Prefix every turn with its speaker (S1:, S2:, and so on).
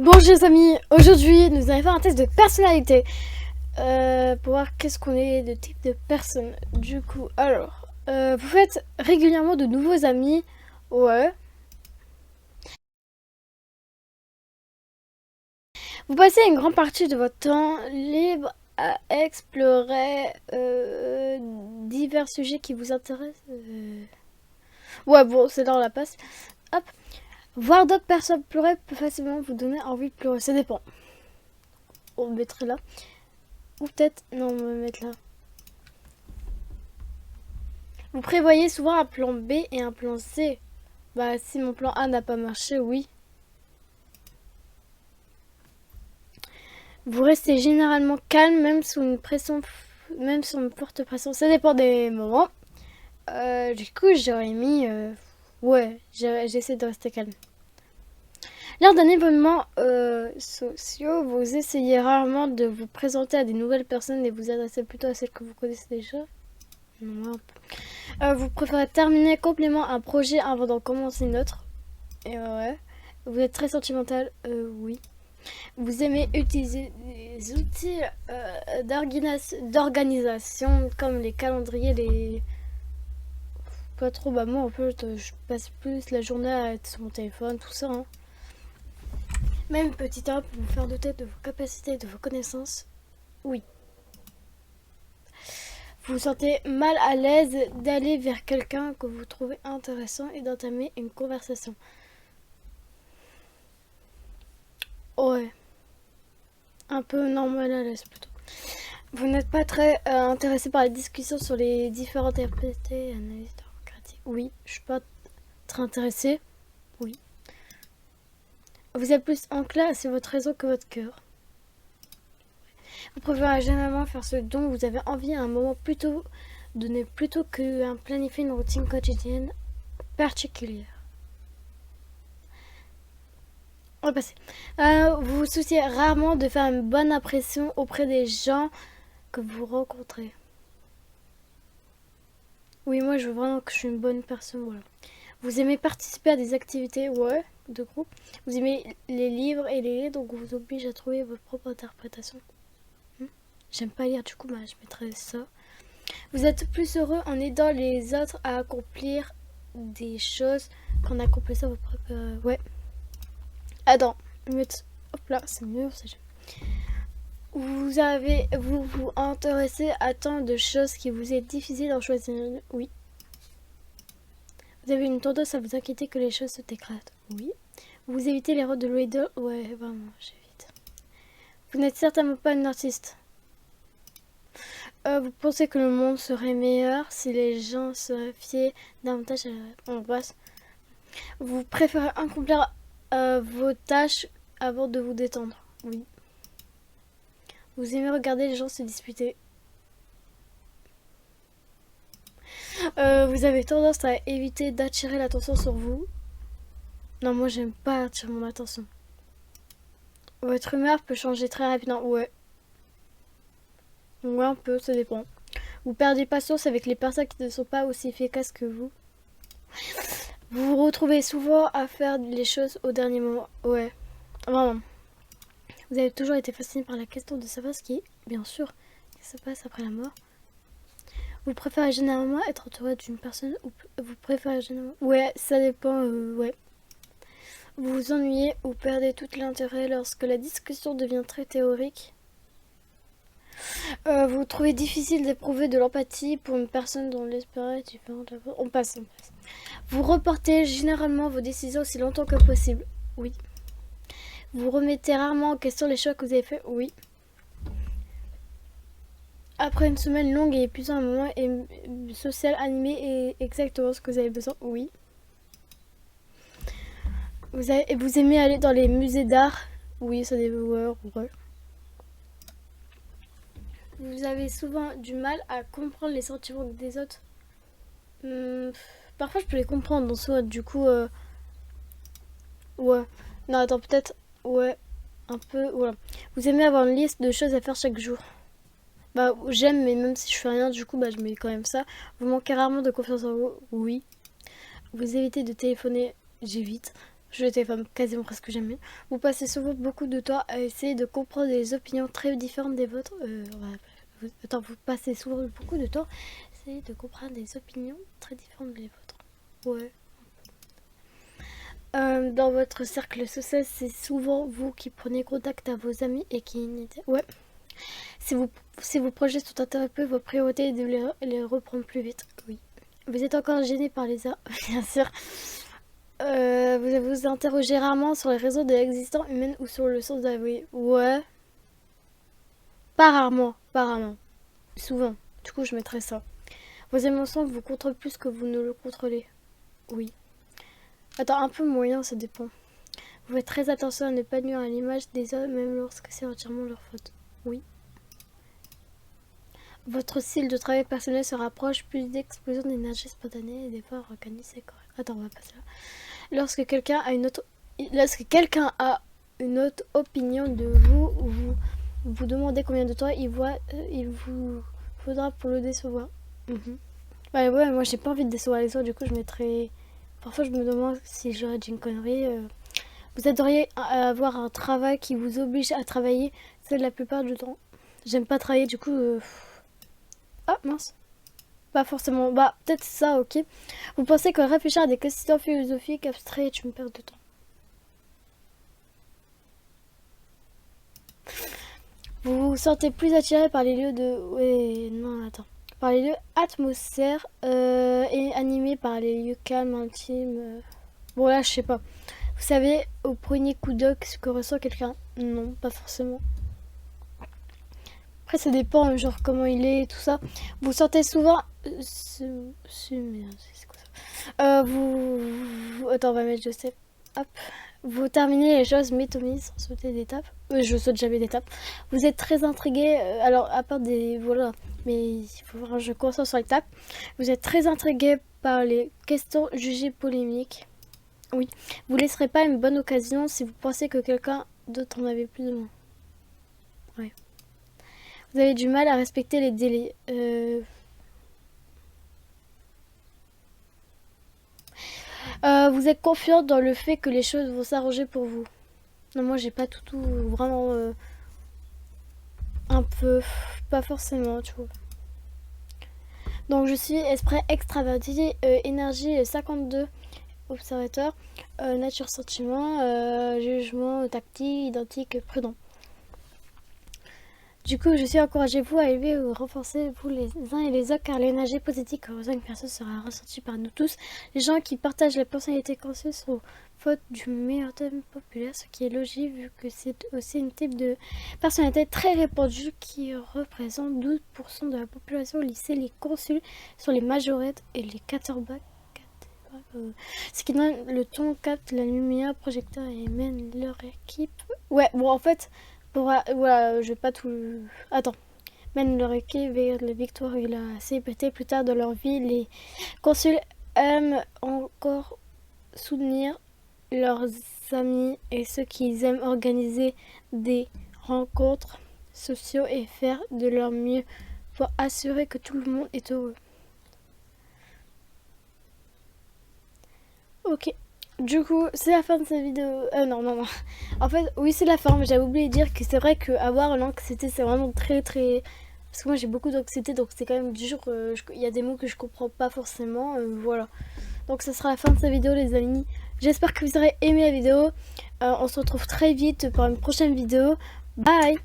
S1: Bonjour les amis, aujourd'hui nous allons faire un test de personnalité pour voir qu'est-ce qu'on est de type de personne. Du coup, alors, vous faites régulièrement de nouveaux amis, ouais. Vous passez une grande partie de votre temps libre à explorer divers sujets qui vous intéressent. Ouais, bon, c'est là on la passe. Hop. Voir d'autres personnes pleurer peut facilement vous donner envie de pleurer, ça dépend. On mettrait là. Ou peut-être, non, on va mettre là. Vous prévoyez souvent un plan B et un plan C. Bah, si mon plan A n'a pas marché, oui. Vous restez généralement calme, même sous une pression, même sous une forte pression. Ça dépend des moments. Du coup, j'aurais mis, ouais, j'essaie de rester calme. Lors d'un événement social, vous essayez rarement de vous présenter à des nouvelles personnes et vous adressez plutôt à celles que vous connaissez déjà. Non, vous préférez terminer complètement un projet avant d'en commencer une autre. Et ouais. Vous êtes très sentimental, oui. Vous aimez utiliser des outils d'organisation comme les calendriers, les... Pas trop, bah moi en fait je passe plus la journée à être sur mon téléphone, tout ça. Hein. Même petit 1 pour vous faire douter de vos capacités et de vos connaissances, oui. Vous vous sentez mal à l'aise d'aller vers quelqu'un que vous trouvez intéressant et d'entamer une conversation. Ouais. Un peu normal à l'aise plutôt. Vous n'êtes pas très intéressé par les discussions sur les différentes RPT, analyses démocratiques. Oui, je suis pas très intéressé. Oui. Vous êtes plus enclin à suivre votre raison que votre cœur. Vous préférez généralement faire ce dont vous avez envie à un moment plutôt donné plutôt que planifier une routine quotidienne particulière. On va passer. Vous vous souciez rarement de faire une bonne impression auprès des gens que vous rencontrez. Oui, moi je veux vraiment que je suis une bonne personne, voilà. Vous aimez participer à des activités, ouais, de groupe. Vous aimez les livres et les livres, donc vous oblige à trouver votre propre interprétation. J'aime pas lire, du coup, bah, je mettrai ça. Vous êtes plus heureux en aidant les autres à accomplir des choses qu'en accomplissant votre propre... ouais. Attends, hop là, c'est mieux, ça j'aime. Vous vous intéressez à tant de choses qui vous est difficile d'en choisir une, oui. Vous avez une tendance à vous inquiéter que les choses se dégradent, oui. Vous évitez les rôles de leader, ouais, vraiment, j'évite. Vous n'êtes certainement pas une artiste. Vous pensez que le monde serait meilleur si les gens se fiaient davantage à la... On passe. Vous préférez accomplir vos tâches avant de vous détendre, oui. Vous aimez regarder les gens se disputer. Vous avez tendance à éviter d'attirer l'attention sur vous. Non, moi j'aime pas attirer mon attention. Votre humeur peut changer très rapidement, ouais. Ouais, un peu, ça dépend. Vous perdez patience avec les personnes qui ne sont pas aussi efficaces que vous. Vous vous retrouvez souvent à faire les choses au dernier moment, ouais. Vraiment. Vous avez toujours été fasciné par la question de savoir ce qui, bien sûr, se passe après la mort. Vous préférez généralement être entouré d'une personne ou vous préférez généralement... Ouais, ça dépend, ouais. Vous vous ennuyez ou perdez tout l'intérêt lorsque la discussion devient très théorique. Vous trouvez difficile d'éprouver de l'empathie pour une personne dont l'espérance est différente. On passe. Vous reportez généralement vos décisions aussi longtemps que possible. Oui. Vous remettez rarement en question les choix que vous avez faits. Oui. Après une semaine longue et épuisant, un moment social animé est exactement ce que vous avez besoin. Oui. Vous aimez aller dans les musées d'art. Oui, ça dépend. Ouais. Vous avez souvent du mal à comprendre les sentiments des autres. Parfois, je peux les comprendre en soi. Du coup, ouais. Non, attends, peut-être. Ouais. Un peu. Voilà. Vous aimez avoir une liste de choses à faire chaque jour. Bah, j'aime, mais même si je fais rien, du coup, bah, je mets quand même ça. Vous manquez rarement de confiance en vous. Oui. Vous évitez de téléphoner. J'évite. Je téléphone quasiment presque jamais. Vous passez souvent beaucoup de temps à essayer de comprendre des opinions très différentes des vôtres. Vous passez souvent beaucoup de temps à essayer de comprendre des opinions très différentes des vôtres. Ouais. Dans votre cercle social, c'est souvent vous qui prenez contact à vos amis et qui... Ouais. Si vos projets sont interrompus, vos priorités de les reprendre plus vite. Oui. Vous êtes encore gêné par les arts, bien sûr. Vous vous interrogez rarement sur les raisons de l'existence humaine ou sur le sens de la vie. Ouais. Pas rarement, pas rarement. Souvent. Du coup, je mettrais ça. Vos émotions vous contrôlent plus que vous ne le contrôlez. Oui. Attends, un peu moyen, ça dépend. Vous faites très attention à ne pas nuire à l'image des autres, même lorsque c'est entièrement leur faute. Oui. Votre style de travail personnel se rapproche plus d'explosion d'énergie spontanée et d'efforts organisés corrects. Attends, on va passer là. Lorsque quelqu'un a une autre opinion de vous, ou vous demandez combien de temps il vous faudra pour le décevoir. Ouais, moi j'ai pas envie de décevoir les autres, du coup je mettrais... Parfois je me demande si j'aurais dit une connerie. Vous aimeriez avoir un travail qui vous oblige à travailler, c'est la plupart du temps. J'aime pas travailler, du coup... Ah mince. Pas forcément. Bah peut-être ça, ok. Vous pensez que réfléchir à des questions philosophiques abstraites est une perte de temps. Vous vous sentez plus attiré par les lieux de... Ouais, non, attends. Par les lieux atmosphères et animés par les lieux calmes, intimes. Bon là, je sais pas. Vous savez au premier coup d'œil ce que ressent quelqu'un? Non, pas forcément. Après, ça dépend, genre comment il est et tout ça. Vous sentez souvent... Merde, c'est quoi ça Attends, on va mettre je sais. Hop. Vous terminez les choses métomies sans sauter d'étape. Je saute jamais d'étape. Vous êtes très intrigué. Alors, à part des... Voilà. Mais il faut voir un jeu conscient sur l'étape. Vous êtes très intrigué par les questions jugées polémiques. Oui. Vous laisserez pas une bonne occasion si vous pensez que quelqu'un d'autre en avait plus de moins. Ouais. Vous avez du mal à respecter les délais. Vous êtes confiant dans le fait que les choses vont s'arranger pour vous. Non, moi j'ai pas tout vraiment un peu, pas forcément, tu vois. Donc je suis esprit extraverti, énergie 52, observateur, nature sentiment, jugement tactique, identique, prudent. Du coup, je suis encouragez-vous à élever ou renforcer vous les uns et les autres, car l'énergie positive que reçoit une personne sera ressentie par nous tous. Les gens qui partagent la personnalité consciente sont faute du meilleur thème populaire, ce qui est logique vu que c'est aussi une type de personnalité très répandue qui représente 12% de la population au lycée. Les consuls sont les majorettes et les caterback. Ce qui donne le ton, capte la lumière, projecteur et mène leur équipe. Ouais, bon en fait... Voilà, je vais pas tout... Attends. Mènent leur équipe vers la victoire et la célébrité plus tard dans leur vie. Les consuls aiment encore soutenir leurs amis et ceux qui aiment organiser des rencontres sociaux et faire de leur mieux pour assurer que tout le monde est heureux. Ok. Du coup, c'est la fin de cette vidéo. Non. En fait, oui, c'est la fin, mais j'avais oublié de dire que c'est vrai qu'avoir l'anxiété, c'est vraiment très. Parce que moi, j'ai beaucoup d'anxiété, donc c'est quand même dur. Il y a des mots que je comprends pas forcément. Voilà. Donc, ça sera la fin de cette vidéo, les amis. J'espère que vous aurez aimé la vidéo. On se retrouve très vite pour une prochaine vidéo. Bye!